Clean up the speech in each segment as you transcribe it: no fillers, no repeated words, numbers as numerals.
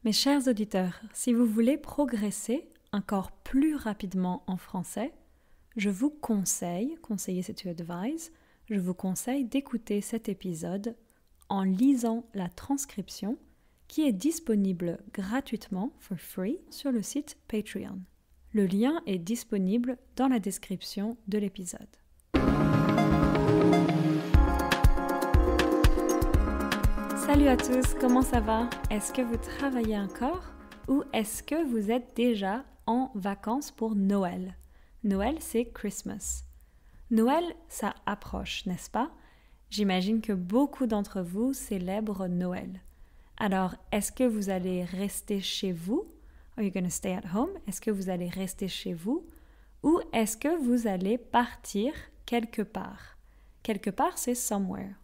Mes chers auditeurs, si vous voulez progresser encore plus rapidement en français, je vous conseille, conseiller c'est to advise, je vous conseille d'écouter cet épisode en lisant la transcription qui est disponible gratuitement, for free, sur le site Patreon. Le lien est disponible dans la description de l'épisode. Salut à tous, comment ça va? Est-ce que vous travaillez encore ou est-ce que vous êtes déjà en vacances pour Noël? Noël, c'est Christmas. Noël, ça approche, n'est-ce pas? J'imagine que beaucoup d'entre vous célèbrent Noël. Alors, est-ce que vous allez rester chez vous? Are you going to stay at home? Est-ce que vous allez rester chez vous? Ou est-ce que vous allez partir quelque part? Quelque part, c'est somewhere.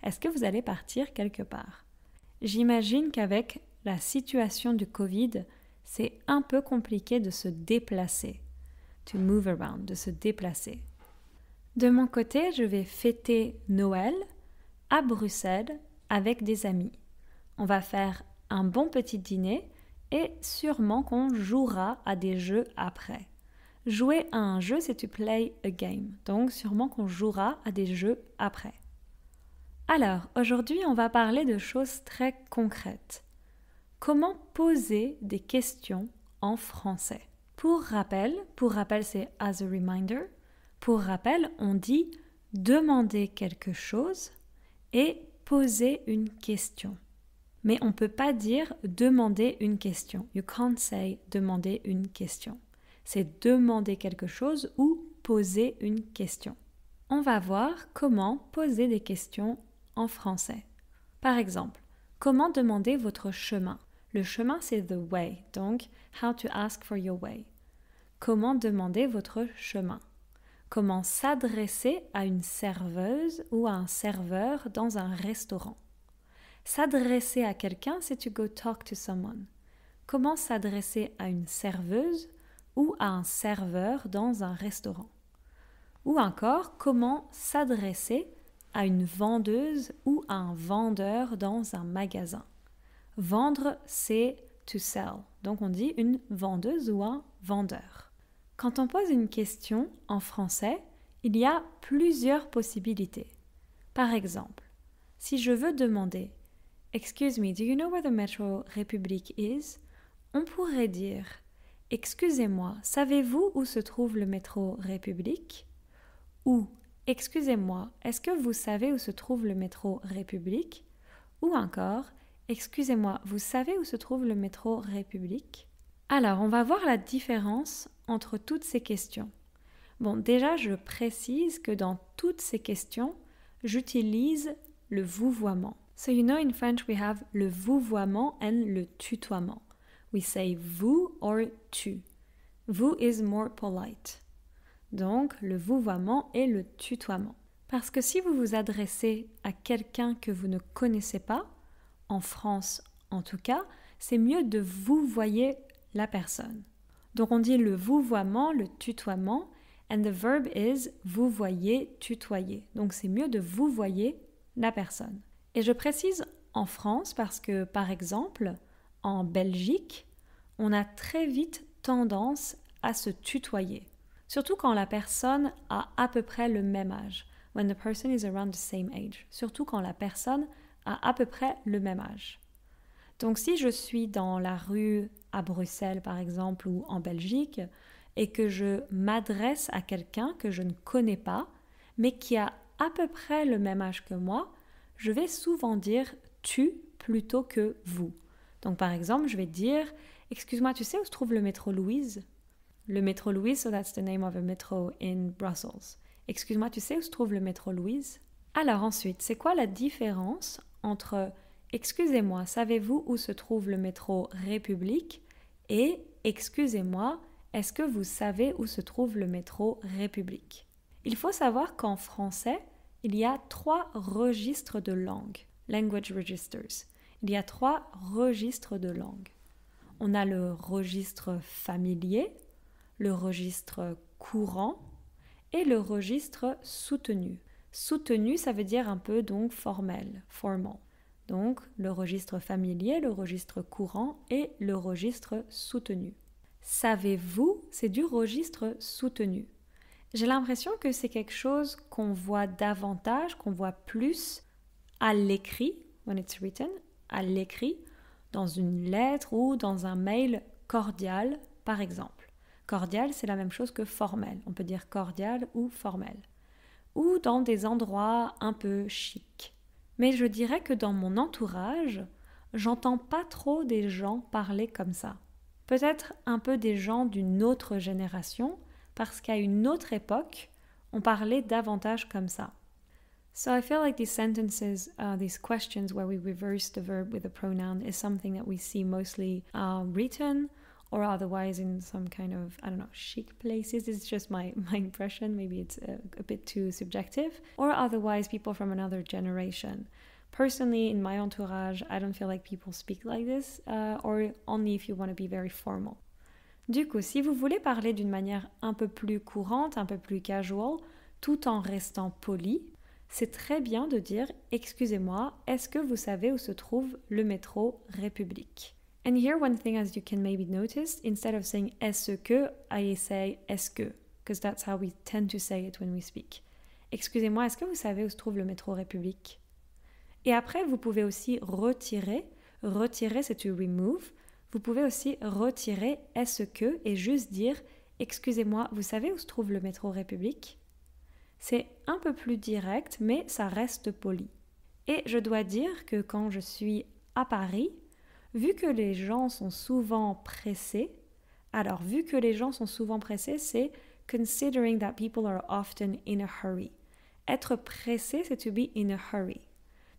Est-ce que vous allez partir quelque part? J'imagine qu'avec la situation du Covid, c'est un peu compliqué de se déplacer. To move around, de se déplacer. De mon côté, je vais fêter Noël à Bruxelles avec des amis. On va faire un bon petit dîner et sûrement qu'on jouera à des jeux après. Jouer à un jeu, c'est to play a game. Donc sûrement qu'on jouera à des jeux après. Alors, aujourd'hui, on va parler de choses très concrètes. Comment poser des questions en français? Pour rappel c'est as a reminder. Pour rappel, on dit demander quelque chose et poser une question. Mais on ne peut pas dire demander une question. You can't say demander une question. C'est demander quelque chose ou poser une question. On va voir comment poser des questions en français. Par exemple, comment demander votre chemin? Le chemin, c'est the way, donc how to ask for your way. Comment demander votre chemin? Comment s'adresser à une serveuse ou à un serveur dans un restaurant? S'adresser à quelqu'un, c'est to go talk to someone. Comment s'adresser à une serveuse ou à un serveur dans un restaurant? Ou encore, comment s'adresser à une vendeuse ou à un vendeur dans un magasin. Vendre, c'est to sell. Donc on dit une vendeuse ou un vendeur. Quand on pose une question en français, il y a plusieurs possibilités. Par exemple, si je veux demander « Excuse me, do you know where the Metro République is ?» On pourrait dire « Excusez-moi, savez-vous où se trouve le métro République ?» Ou Excusez-moi, est-ce que vous savez où se trouve le métro République? Ou encore, excusez-moi, vous savez où se trouve le métro République? Alors, on va voir la différence entre toutes ces questions. Bon, déjà, je précise que dans toutes ces questions, j'utilise le vouvoiement. So you know in French we have le vouvoiement and le tutoiement. We say vous or tu. Vous is more polite. Donc, le vouvoiement et le tutoiement. Parce que si vous vous adressez à quelqu'un que vous ne connaissez pas, en France en tout cas, c'est mieux de vouvoyer la personne. Donc, on dit le vouvoiement, le tutoiement, and the verb is vouvoyer, tutoyer. Donc, c'est mieux de vouvoyer la personne. Et je précise en France parce que, par exemple, en Belgique, on a très vite tendance à se tutoyer. Surtout quand la personne a à peu près le même âge. When the person is around the same age. Surtout quand la personne a à peu près le même âge. Donc si je suis dans la rue à Bruxelles par exemple ou en Belgique et que je m'adresse à quelqu'un que je ne connais pas mais qui a à peu près le même âge que moi, je vais souvent dire tu plutôt que vous. Donc par exemple, je vais dire « Excuse-moi, tu sais où se trouve le métro Louise ?» Le métro Louise, so that's the name of a metro in Brussels. Excuse-moi, tu sais où se trouve le métro Louise? Alors ensuite, c'est quoi la différence entre « Excusez-moi, savez-vous où se trouve le métro République ?» et « Excusez-moi, est-ce que vous savez où se trouve le métro République ?» Il faut savoir qu'en français, il y a 3 registres de langue. Language registers. Il y a 3 registres de langue. On a le registre familier, le registre courant et le registre soutenu. Soutenu, ça veut dire un peu donc formel, formal. Donc, le registre familier, le registre courant et le registre soutenu. Savez-vous, c'est du registre soutenu. J'ai l'impression que c'est quelque chose qu'on voit davantage, qu'on voit plus à l'écrit, when it's written, à l'écrit, dans une lettre ou dans un mail cordial, par exemple. Cordial, c'est la même chose que formel. On peut dire cordial ou formel. Ou dans des endroits un peu chics. Mais je dirais que dans mon entourage, j'entends pas trop des gens parler comme ça. Peut-être un peu des gens d'une autre génération, parce qu'à une autre époque, on parlait davantage comme ça. So I feel like these sentences, these questions where we reverse the verb with a pronoun is something that we see mostly written or otherwise in some kind of, I don't know, chic places. It's just my impression. Maybe it's a bit too subjective. Or otherwise people from another generation. Personally, in my entourage, I don't feel like people speak like this, or only if you want to be very formal. Du coup, si vous voulez parler d'une manière un peu plus courante, un peu plus casual, tout en restant poli, c'est très bien de dire « Excusez-moi, est-ce que vous savez où se trouve le métro République ?» And here one thing as you can maybe notice, instead of saying « Est-ce que », I say « Est-ce que » because that's how we tend to say it when we speak. Excusez-moi, est-ce que vous savez où se trouve le métro République? Et après, vous pouvez aussi retirer. Retirer, c'est to remove. Vous pouvez aussi retirer « Est-ce que » et juste dire « Excusez-moi, vous savez où se trouve le métro République ?» C'est un peu plus direct, mais ça reste poli. Et je dois dire que quand je suis à Paris, vu que les gens sont souvent pressés, alors vu que les gens sont souvent pressés, c'est « considering that people are often in a hurry ». Être pressé, c'est to be in a hurry.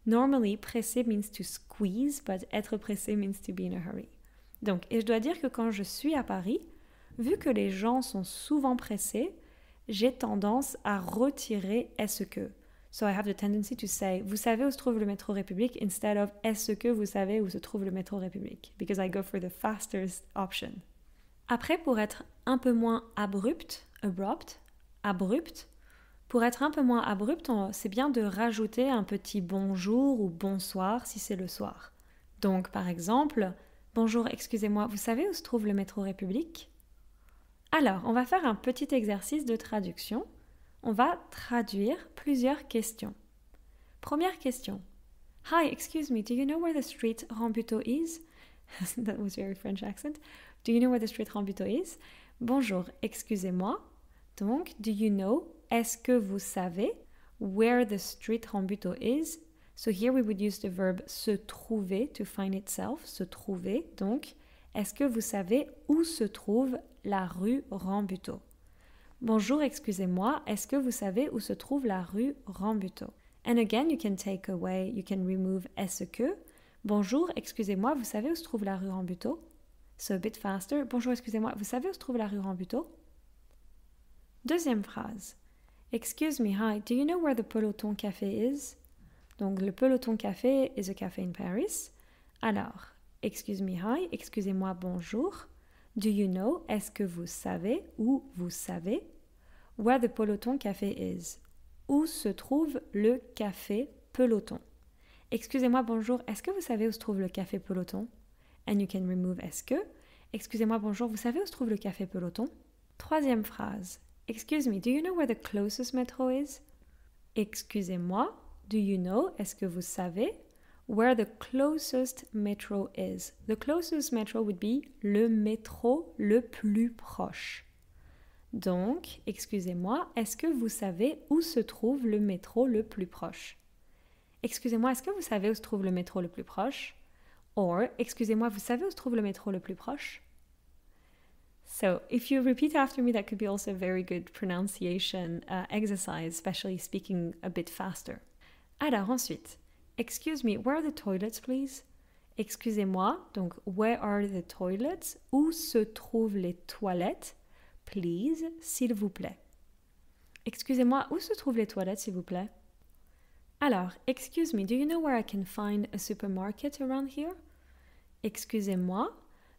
Normally, pressé means to squeeze, but être pressé means to be in a hurry. Donc, et je dois dire que quand je suis à Paris, vu que les gens sont souvent pressés, j'ai tendance à retirer « est-ce que ». So I have the tendency to say « Vous savez où se trouve le métro République » instead of « Est-ce que vous savez où se trouve le métro République » because I go for the fastest option. Après, pour être un peu moins abrupt, pour être un peu moins abrupt, c'est bien de rajouter un petit bonjour ou bonsoir si c'est le soir. Donc, par exemple, bonjour, excusez-moi, vous savez où se trouve le métro République ? Alors, on va faire un petit exercice de traduction. On va traduire plusieurs questions. Première question. Hi, excuse me, do you know where the street Rambuteau is? That was very French accent. Do you know where the street Rambuteau is? Bonjour, excusez-moi. Donc, do you know, est-ce que vous savez, where the street Rambuteau is? So here we would use the verb se trouver, to find itself, se trouver. Donc, est-ce que vous savez où se trouve la rue Rambuteau? Bonjour, excusez-moi, est-ce que vous savez où se trouve la rue Rambuteau? And again, you can take away, you can remove est-ce que. Bonjour, excusez-moi, vous savez où se trouve la rue Rambuteau? So a bit faster. Bonjour, excusez-moi, vous savez où se trouve la rue Rambuteau? Deuxième phrase. Excuse me, hi, do you know where the Peloton Café is? Donc, le Peloton Café is a cafe in Paris. Alors, excuse me, hi, excusez-moi, bonjour. Do you know, est-ce que vous savez, ou vous savez, where the Peloton Café is? Où se trouve le café Peloton? Excusez-moi, bonjour, est-ce que vous savez où se trouve le café Peloton? And you can remove est-ce que. Excusez-moi, bonjour, vous savez où se trouve le café Peloton? Troisième phrase. Excuse me, do you know where the closest metro is? Excusez-moi, do you know, est-ce que vous savez, where the closest metro is? The closest metro would be le métro le plus proche. Donc, excusez-moi, est-ce que vous savez où se trouve le métro le plus proche? Excusez-moi, est-ce que vous savez où se trouve le métro le plus proche? Or, excusez-moi, vous savez où se trouve le métro le plus proche? So, if you repeat after me, that could be also a very good pronunciation exercise, especially speaking a bit faster. Alors, ensuite, excuse me, where are the toilets, please? Excusez-moi, donc, where are the toilets? Où se trouvent les toilettes? Please, s'il vous plaît. Excusez-moi, où se trouvent les toilettes, s'il vous plaît? Alors, excuse me, do you know where I can find a supermarket around here? Excusez-moi,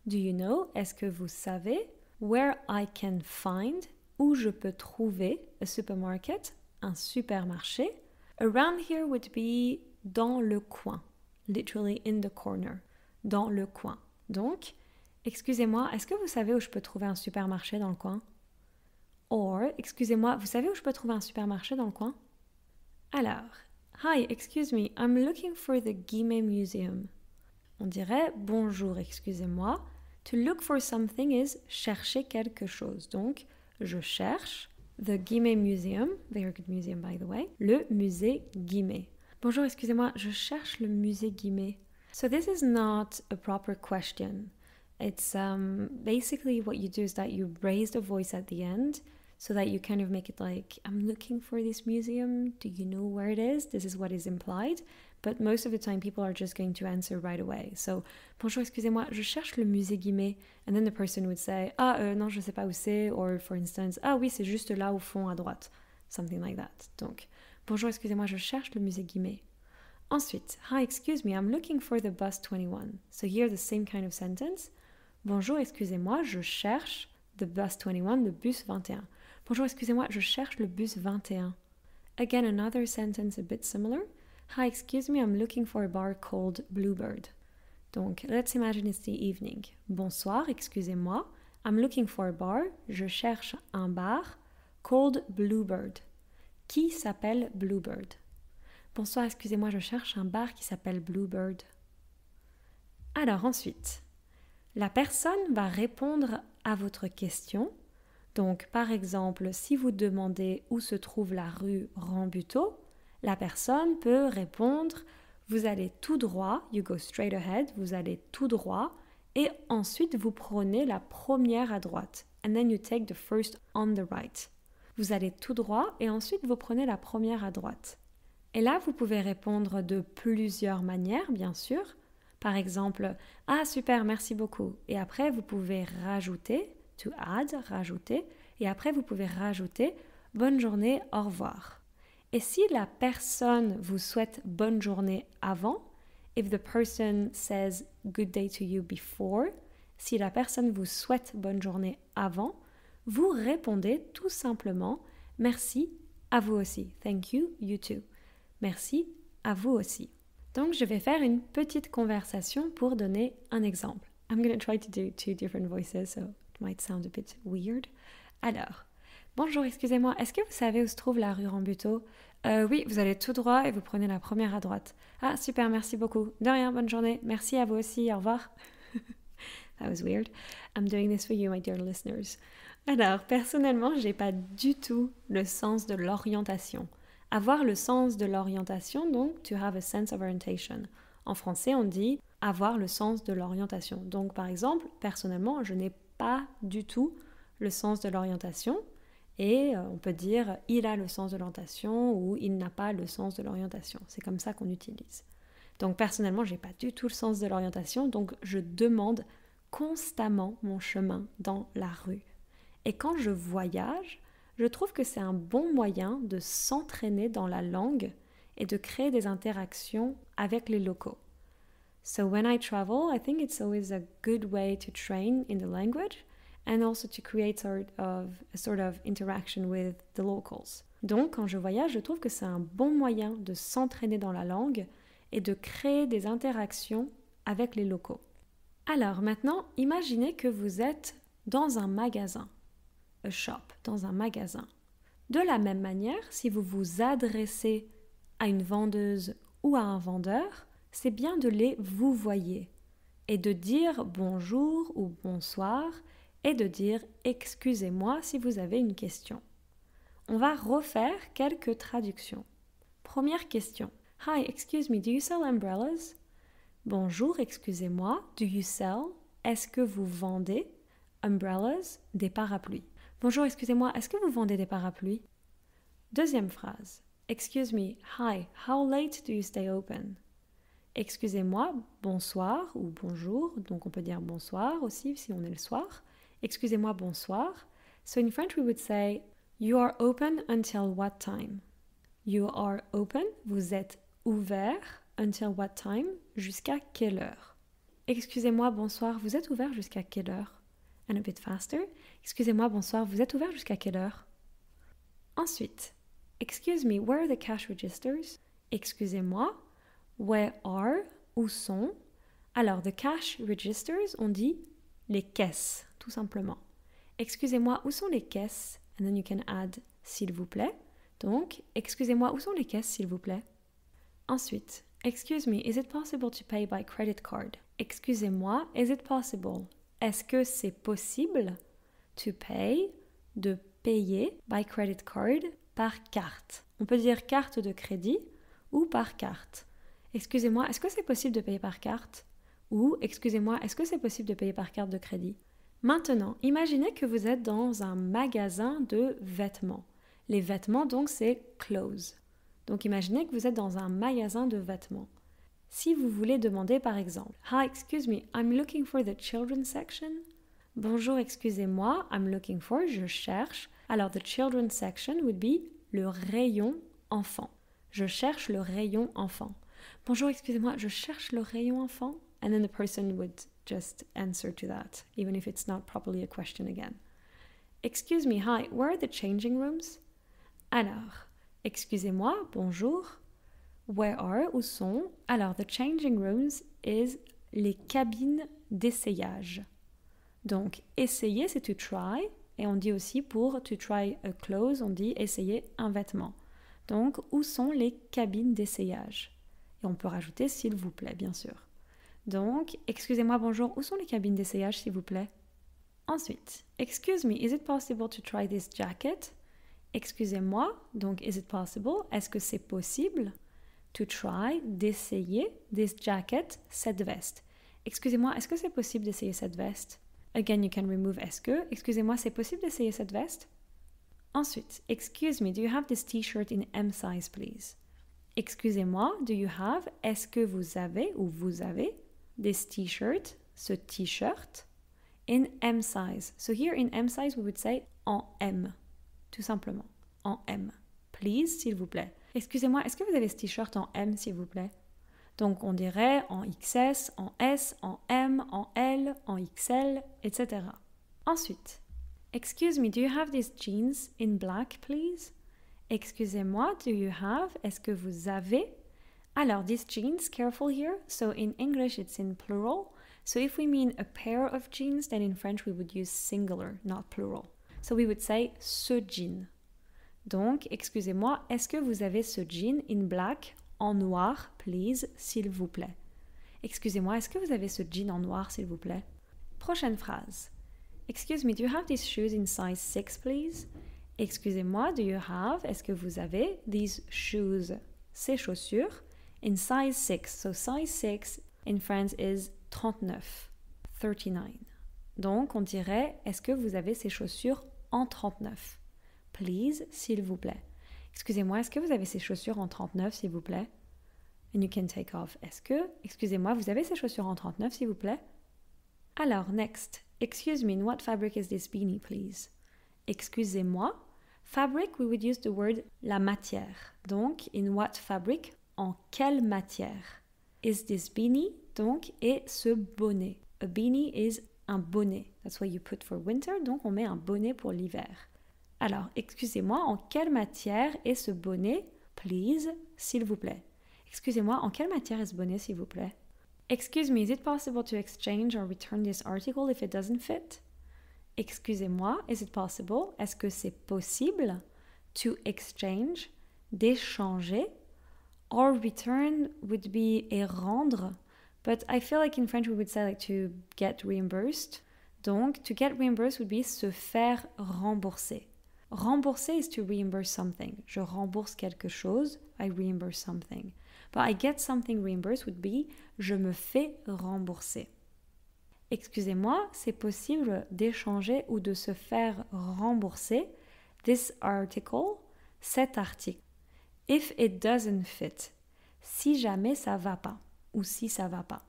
do you know, est-ce que vous savez, where I can find, où je peux trouver, a supermarket, un supermarché. Around here would be dans le coin. literally in the corner, dans le coin. Donc, excusez-moi, est-ce que vous savez où je peux trouver un supermarché dans le coin? Or, excusez-moi, vous savez où je peux trouver un supermarché dans le coin? Alors, hi, excuse me, I'm looking for the Guimet Museum. On dirait bonjour, excusez-moi. To look for something is chercher quelque chose. Donc, je cherche the Guimet Museum, very good museum by the way, le musée Guimet. Bonjour, excusez-moi, je cherche le musée Guimet. So this is not a proper question. It's basically what you do is that you raise the voice at the end so that you kind of make it like, I'm looking for this museum. Do you know where it is? This is what is implied. But most of the time, people are just going to answer right away. So, bonjour, excusez-moi, je cherche le musée Guimet. And then the person would say, non, je sais pas où c'est. Or, for instance, oui, c'est juste là au fond à droite. Something like that. Donc, bonjour, excusez-moi, je cherche le musée Guimet. Ensuite, hi, excuse me, I'm looking for the bus 21. So here, the same kind of sentence. Bonjour, excusez-moi, je cherche the bus 21, le bus 21. Bonjour, excusez-moi, je cherche le bus 21. Again, another sentence a bit similar. Hi, excuse me, I'm looking for a bar called Bluebird. Donc, let's imagine it's the evening. Bonsoir, excusez-moi. I'm looking for a bar. Je cherche un bar called Bluebird. Qui s'appelle Bluebird? Bonsoir, excusez-moi, je cherche un bar qui s'appelle Bluebird. Alors ensuite, la personne va répondre à votre question. Donc, par exemple, si vous demandez où se trouve la rue Rambuteau, la personne peut répondre, vous allez tout droit, you go straight ahead, vous allez tout droit, et ensuite vous prenez la première à droite. And then you take the first on the right. Vous allez tout droit, et ensuite vous prenez la première à droite. Et là, vous pouvez répondre de plusieurs manières, bien sûr. Par exemple, super, merci beaucoup. Et après, vous pouvez rajouter, to add, rajouter, et après, vous pouvez rajouter, bonne journée, au revoir. Et si la personne vous souhaite bonne journée avant, if the person says good day to you before, si la personne vous souhaite bonne journée avant, vous répondez tout simplement merci à vous aussi. Thank you, you too. Merci à vous aussi. Donc je vais faire une petite conversation pour donner un exemple. I'm going to try to do 2 different voices, so it might sound a bit weird. Alors, bonjour, excusez-moi, est-ce que vous savez où se trouve la rue Rambuteau? Oui, vous allez tout droit et vous prenez la première à droite. Super, merci beaucoup. De rien, bonne journée. Merci à vous aussi, au revoir. That was weird. I'm doing this for you, my dear listeners. Alors, personnellement, j'ai pas du tout le sens de l'orientation. Avoir le sens de l'orientation, donc, to have a sense of orientation. En français, on dit avoir le sens de l'orientation. Donc, par exemple, personnellement, je n'ai pas du tout le sens de l'orientation. Et on peut dire « il a le sens de l'orientation » ou « il n'a pas le sens de l'orientation ». C'est comme ça qu'on utilise. Donc personnellement, je n'ai pas du tout le sens de l'orientation, donc je demande constamment mon chemin dans la rue. Et quand je voyage, je trouve que c'est un bon moyen de s'entraîner dans la langue et de créer des interactions avec les locaux. So when I travel, I think it's always a good way to train in the language and also to create a sort of interaction with the locals. Donc, quand je voyage, je trouve que c'est un bon moyen de s'entraîner dans la langue et de créer des interactions avec les locaux. Alors maintenant, imaginez que vous êtes dans un magasin, a shop, dans un magasin. De la même manière, si vous vous adressez à une vendeuse ou à un vendeur, c'est bien de les vous voyez et de dire bonjour ou bonsoir et de dire « excusez-moi » si vous avez une question. On va refaire quelques traductions. Première question. Hi, excuse me, do you sell umbrellas? Bonjour, excusez-moi, do you sell? Est-ce que vous vendez? Umbrellas, des parapluies. Bonjour, excusez-moi, est-ce que vous vendez des parapluies? Deuxième phrase. Excuse me, hi, how late do you stay open? Excusez-moi, bonsoir ou bonjour, donc on peut dire bonsoir aussi si on est le soir. Excusez-moi, bonsoir. So in French we would say, you are open until what time? You are open, vous êtes ouvert, until what time? Jusqu'à quelle heure? Excusez-moi, bonsoir, vous êtes ouvert jusqu'à quelle heure? And a bit faster. Excusez-moi, bonsoir, vous êtes ouvert jusqu'à quelle heure? Ensuite, excuse me, where are the cash registers? Excusez-moi, where are où sont? Alors, the cash registers, on dit les caisses, tout simplement. Excusez-moi, où sont les caisses? And then you can add s'il vous plaît. Donc, excusez-moi, où sont les caisses, s'il vous plaît? Ensuite, excuse me, is it possible to pay by credit card? Excusez-moi, is it possible? Est-ce que c'est possible to pay, de payer by credit card, par carte? On peut dire carte de crédit ou par carte. Excusez-moi, est-ce que c'est possible de payer par carte? Ou, excusez-moi, est-ce que c'est possible de payer par carte de crédit? Maintenant, imaginez que vous êtes dans un magasin de vêtements. Les vêtements, donc, c'est clothes. Donc, imaginez que vous êtes dans un magasin de vêtements. Si vous voulez demander, par exemple, Hi, excuse me, I'm looking for the children's section. Bonjour, excusez-moi, I'm looking for, je cherche. Alors, the children's section would be le rayon enfant. Je cherche le rayon enfant. Bonjour, excusez-moi, je cherche le rayon enfant. And then the person would just answer to that, even if it's not properly a question again. Excuse me, hi, where are the changing rooms? Alors, excusez-moi, bonjour. Where are, où sont? Alors, the changing rooms is les cabines d'essayage. Donc, essayer, c'est to try. Et on dit aussi pour to try a clothes, on dit essayer un vêtement. Donc, où sont les cabines d'essayage? Et on peut rajouter s'il vous plaît, bien sûr. Donc, excusez-moi, bonjour, où sont les cabines d'essayage, s'il vous plaît? Ensuite, excuse me, is it possible to try this jacket? Excusez-moi, donc is it possible? Est-ce que c'est possible? To try, d'essayer, this jacket, cette veste. Excusez-moi, est-ce que c'est possible d'essayer cette veste? Again, you can remove est-ce que. Excusez-moi, c'est possible d'essayer cette veste? Ensuite, excuse me, do you have this t-shirt in M size, please? Excusez-moi, do you have, est-ce que vous avez ou vous avez this t-shirt, ce t-shirt, in M size. So here in M size, we would say en M, tout simplement, en M. Please, s'il vous plaît. Excusez-moi, est-ce que vous avez ce t-shirt en M, s'il vous plaît? Donc, on dirait en XS, en S, en M, en L, en XL, etc. Ensuite, excuse me, do you have these jeans in black, please? Excusez-moi, do you have, est-ce que vous avez? Alors, these jeans, careful here. So in English, it's in plural. So if we mean a pair of jeans, then in French, we would use singular, not plural. So we would say ce jean. Donc, excusez-moi, est-ce que vous avez ce jean in black, en noir, please, s'il vous plaît? Excusez-moi, est-ce que vous avez ce jean en noir, s'il vous plaît? Prochaine phrase. Excuse me, do you have these shoes in size 6, please? Excusez-moi, do you have, est-ce que vous avez these shoes, ces chaussures, in size 6. So size 6 in France is 39, 39. Donc, on dirait, est-ce que vous avez ces chaussures en 39? Please, s'il vous plaît. Excusez-moi, est-ce que vous avez ces chaussures en 39, s'il vous plaît? And you can take off. Est-ce que, excusez-moi, vous avez ces chaussures en 39, s'il vous plaît? Alors, next. Excuse me, in what fabric is this beanie, please? Excusez-moi. Fabric, we would use the word la matière. Donc, in what fabric? En quelle matière? Is this beanie? Donc, et ce bonnet. A beanie is un bonnet. That's what you put for winter. Donc, on met un bonnet pour l'hiver. Alors, excusez-moi, en quelle matière est ce bonnet? Please, s'il vous plaît. Excusez-moi, en quelle matière est ce bonnet, s'il vous plaît? Excuse me, is it possible to exchange or return this article if it doesn't fit? Excusez-moi, is it possible? Est-ce que c'est possible? To exchange, d'échanger, or return would be et rendre, but I feel like in French we would say like to get reimbursed. Donc, to get reimbursed would be se faire rembourser. Rembourser is to reimburse something. Je rembourse quelque chose, I reimburse something. But I get something reimbursed would be je me fais rembourser. Excusez-moi, c'est possible d'échanger ou de se faire rembourser this article, cet article. If it doesn't fit, si jamais ça va pas ou si ça va pas.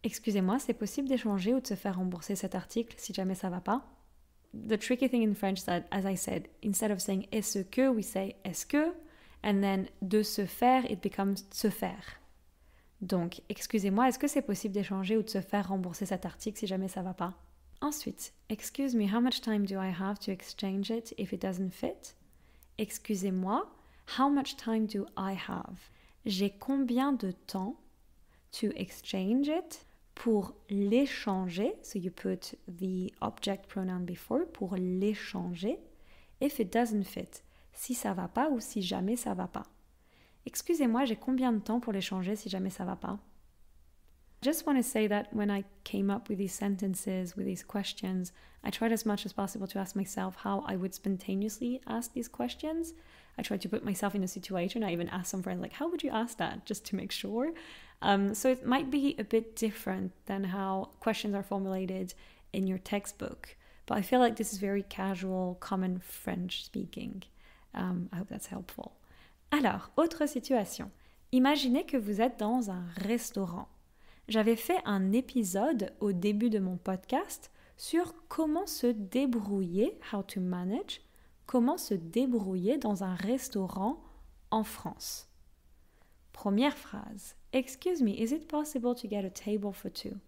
Excusez-moi, c'est possible d'échanger ou de se faire rembourser cet article si jamais ça va pas? The tricky thing in French is that, as I said, instead of saying est-ce que, we say est-ce que, and then de se faire, it becomes se faire. Donc, excusez-moi, est-ce que c'est possible d'échanger ou de se faire rembourser cet article si jamais ça va pas? Ensuite, excuse me, how much time do I have to exchange it if it doesn't fit? Excusez-moi, how much time do I have? J'ai combien de temps to exchange it, pour l'échanger, so you put the object pronoun before, pour l'échanger, if it doesn't fit, si ça va pas ou si jamais ça va pas. Excusez-moi, j'ai combien de temps pour l'échanger si jamais ça va pas? I just want to say that when I came up with these sentences, with these questions, I tried as much as possible to ask myself how I would spontaneously ask these questions. I tried to put myself in a situation. I even asked some friends, like, how would you ask that? Just to make sure. So it might be a bit different than how questions are formulated in your textbook. But I feel like this is very casual, common French speaking. I hope that's helpful. Alors, autre situation. Imaginez que vous êtes dans un restaurant. J'avais fait un épisode au début de mon podcast sur comment se débrouiller, how to manage, comment se débrouiller dans un restaurant en France. Première phrase. Excuse me, is it possible to get a table for two?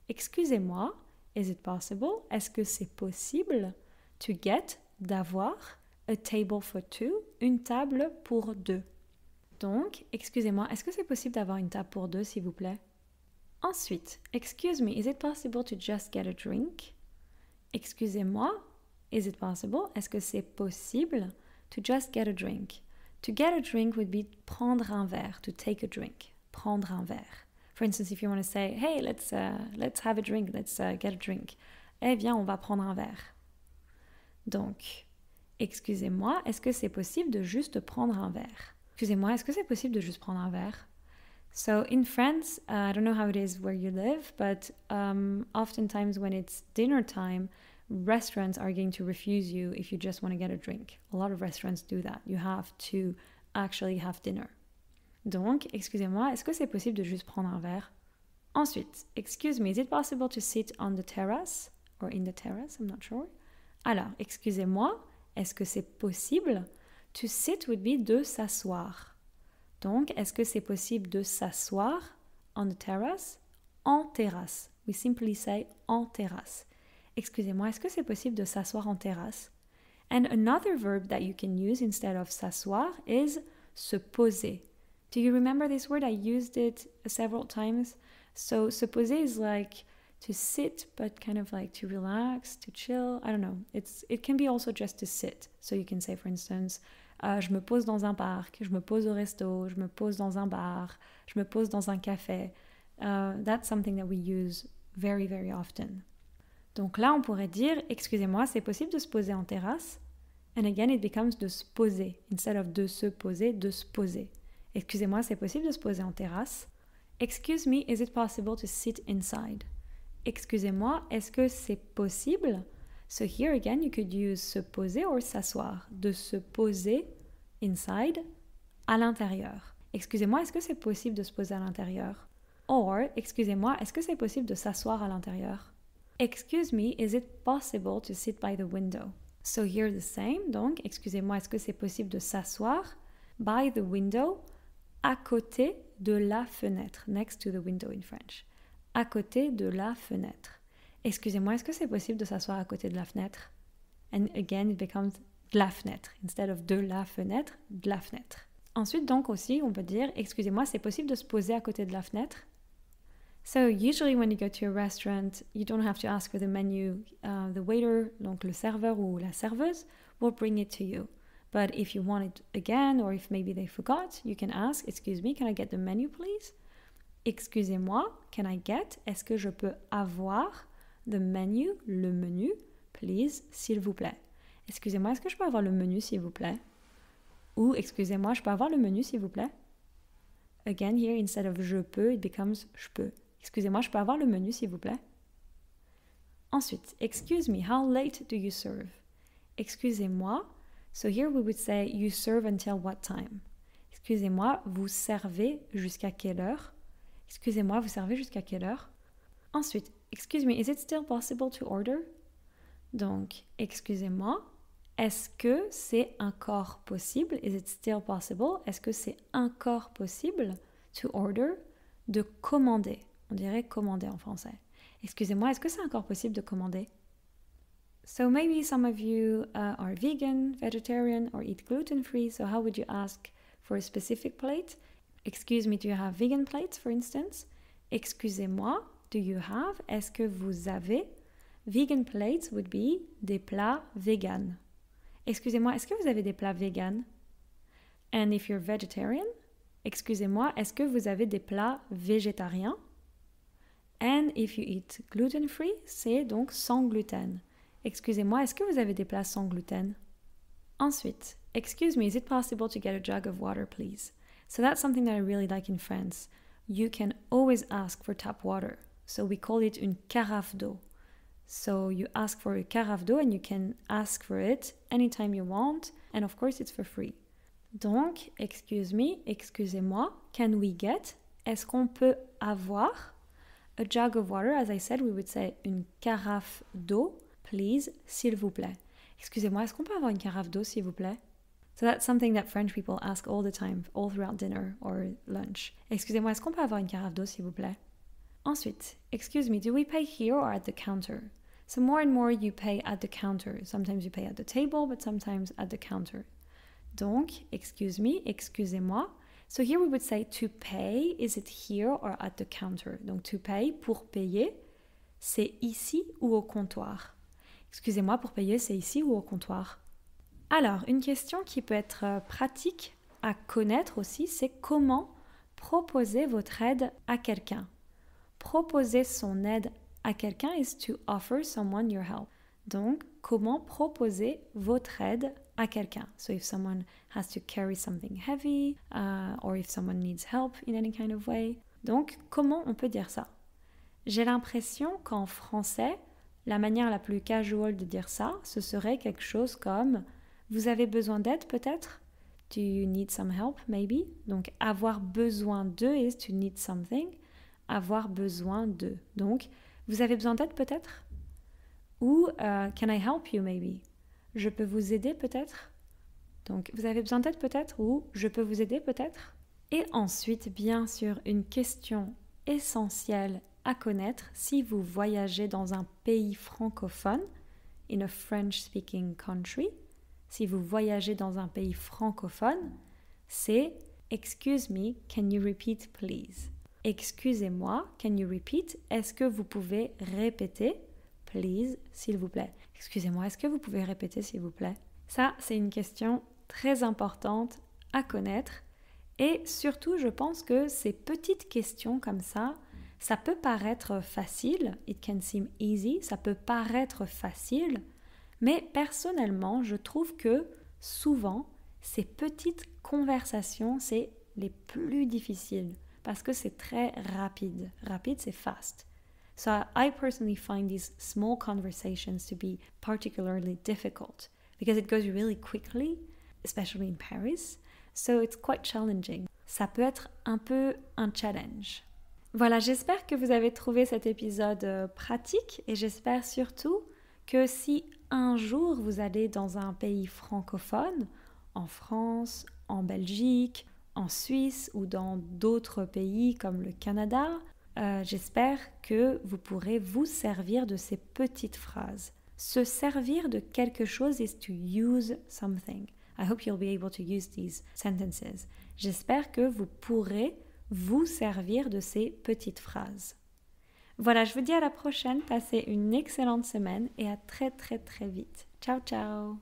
Excusez-moi, is it possible? Est-ce que c'est possible to get, d'avoir, a table for two, une table pour deux? Donc, excusez-moi, est-ce que c'est possible d'avoir une table pour deux, s'il vous plaît? Ensuite, excuse me, is it possible to just get a drink? Excusez-moi, is it possible? Est-ce que c'est possible to just get a drink? To get a drink would be prendre un verre, to take a drink, prendre un verre. For instance, if you want to say, hey, let's have a drink, let's get a drink. Eh bien, on va prendre un verre. Donc, excusez-moi, est-ce que c'est possible de juste prendre un verre? Excusez-moi, est-ce que c'est possible de juste prendre un verre? So in France, I don't know how it is where you live, but oftentimes when it's dinner time, restaurants are going to refuse you if you just want to get a drink. A lot of restaurants do that. You have to actually have dinner. Donc, excusez-moi, est-ce que c'est possible de juste prendre un verre? Ensuite, excuse me, is it possible to sit on the terrace? Or in the terrace, I'm not sure. Alors, excusez-moi, est-ce que c'est possible? To sit would be de s'asseoir. Donc, est-ce que c'est possible de s'asseoir on the terrace? En terrasse. We simply say en terrasse. Excusez-moi, est-ce que c'est possible de s'asseoir en terrasse? And another verb that you can use instead of s'asseoir is se poser. Do you remember this word? I used it several times. So, se poser is like to sit, but kind of like to relax, to chill. I don't know. It can be also just to sit. So you can say, for instance, je me pose dans un parc, je me pose au resto, je me pose dans un bar, je me pose dans un café. That's something that we use very, very often. Donc là, on pourrait dire, excusez-moi, c'est possible de se poser en terrasse? And again, it becomes de se poser. Instead of de se poser, de se poser. Excusez-moi, c'est possible de se poser en terrasse? Excuse me, is it possible to sit inside? Excusez-moi, est-ce que c'est possible? So here again, you could use se poser or s'asseoir. De se poser inside, à l'intérieur. Excusez-moi, est-ce que c'est possible de se poser à l'intérieur? Or, excusez-moi, est-ce que c'est possible de s'asseoir à l'intérieur? Excuse me, is it possible to sit by the window? So here the same, donc, excusez-moi, est-ce que c'est possible de s'asseoir by the window, à côté de la fenêtre, next to the window in French, à côté de la fenêtre. Excusez-moi, est-ce que c'est possible de s'asseoir à côté de la fenêtre? And again, it becomes de la fenêtre. Instead of de la fenêtre, de la fenêtre. Ensuite, donc aussi, on peut dire, excusez-moi, c'est possible de se poser à côté de la fenêtre? So, usually when you go to a restaurant, you don't have to ask for the menu. The waiter, donc le serveur ou la serveuse, will bring it to you. But if you want it again, or if maybe they forgot, you can ask, excuse me, can I get the menu, please? Excusez-moi, can I get, est-ce que je peux avoir the menu, le menu, please, s'il vous plaît. Excusez-moi, est-ce que je peux avoir le menu, s'il vous plaît? Ou, excusez-moi, je peux avoir le menu, s'il vous plaît? Again, here, instead of je peux, it becomes je peux. Excusez-moi, je peux avoir le menu, s'il vous plaît? Ensuite, excuse me, how late do you serve? Excusez-moi. So here we would say, you serve until what time? Excusez-moi, vous servez jusqu'à quelle heure? Excusez-moi, vous servez jusqu'à quelle heure? Ensuite, excuse me, is it still possible to order? Donc, excusez-moi, est-ce que c'est encore possible? Is it still possible? Est-ce que c'est encore possible to order? De commander. On dirait commander en français. Excusez-moi, est-ce que c'est encore possible de commander? So maybe some of you are vegan, vegetarian, or eat gluten-free, so how would you ask for a specific plate? Excuse me, do you have vegan plates, for instance? Excusez-moi, do you have? Est-ce que vous avez? Vegan plates would be des plats vegan. Excusez-moi, est-ce que vous avez des plats vegan? And if you're vegetarian, excusez-moi, est-ce que vous avez des plats végétariens? And if you eat gluten-free, c'est donc sans gluten. Excusez-moi, est-ce que vous avez des plats sans gluten? Ensuite, excuse me, is it possible to get a jug of water, please? So that's something that I really like in France. You can always ask for tap water. So we call it une carafe d'eau. So you ask for a carafe d'eau and you can ask for it anytime you want. And of course, it's for free. Donc, excuse me, excusez-moi, can we get? Est-ce qu'on peut avoir a jug of water? As I said, we would say une carafe d'eau, please, s'il vous plaît. Excusez-moi, est-ce qu'on peut avoir une carafe d'eau, s'il vous plaît? So that's something that French people ask all the time, all throughout dinner or lunch. Excusez-moi, est-ce qu'on peut avoir une carafe d'eau, s'il vous plaît? Ensuite, excuse me, do we pay here or at the counter? So more and more you pay at the counter. Sometimes you pay at the table, but sometimes at the counter. Donc, excuse me, excusez-moi. So here we would say to pay, is it here or at the counter? Donc to pay, pour payer, c'est ici ou au comptoir? Excusez-moi, pour payer, c'est ici ou au comptoir? Alors, une question qui peut être pratique à connaître aussi, c'est comment proposer votre aide à quelqu'un. Proposer son aide à quelqu'un is to offer someone your help. Donc, comment proposer votre aide à quelqu'un. So if someone has to carry something heavy, or if someone needs help in any kind of way. Donc, comment on peut dire ça? J'ai l'impression qu'en français, la manière la plus casual de dire ça, ce serait quelque chose comme « Vous avez besoin d'aide peut-être? Do you need some help maybe? » Donc, avoir besoin de is to need something. Avoir besoin de. Donc, vous avez besoin d'aide peut-être? Ou can I help you maybe? Je peux vous aider peut-être? Donc, vous avez besoin d'aide peut-être? Ou je peux vous aider peut-être? Et ensuite, bien sûr, une question essentielle à connaître si vous voyagez dans un pays francophone, in a French-speaking country, si vous voyagez dans un pays francophone, c'est « Excuse me, can you repeat please ?» Excusez-moi, can you repeat? Est-ce que vous pouvez répéter? Please, s'il vous plaît. Excusez-moi, est-ce que vous pouvez répéter, s'il vous plaît? Ça, c'est une question très importante à connaître. Et surtout, je pense que ces petites questions comme ça peut paraître facile. It can seem easy. Ça peut paraître facile. Mais personnellement, je trouve que souvent, ces petites conversations, c'est les plus difficiles. Parce que c'est très rapide. Rapide, c'est fast. So I personally find these small conversations to be particularly difficult because it goes really quickly, especially in Paris. So it's quite challenging. Ça peut être un peu un challenge. Voilà, j'espère que vous avez trouvé cet épisode pratique et j'espère surtout que si un jour vous allez dans un pays francophone, en France, en Belgique, en Suisse ou dans d'autres pays comme le Canada, j'espère que vous pourrez vous servir de ces petites phrases. Se servir de quelque chose is to use something. I hope you'll be able to use these sentences. J'espère que vous pourrez vous servir de ces petites phrases. Voilà, je vous dis à la prochaine. Passez une excellente semaine et à très très très vite. Ciao ciao!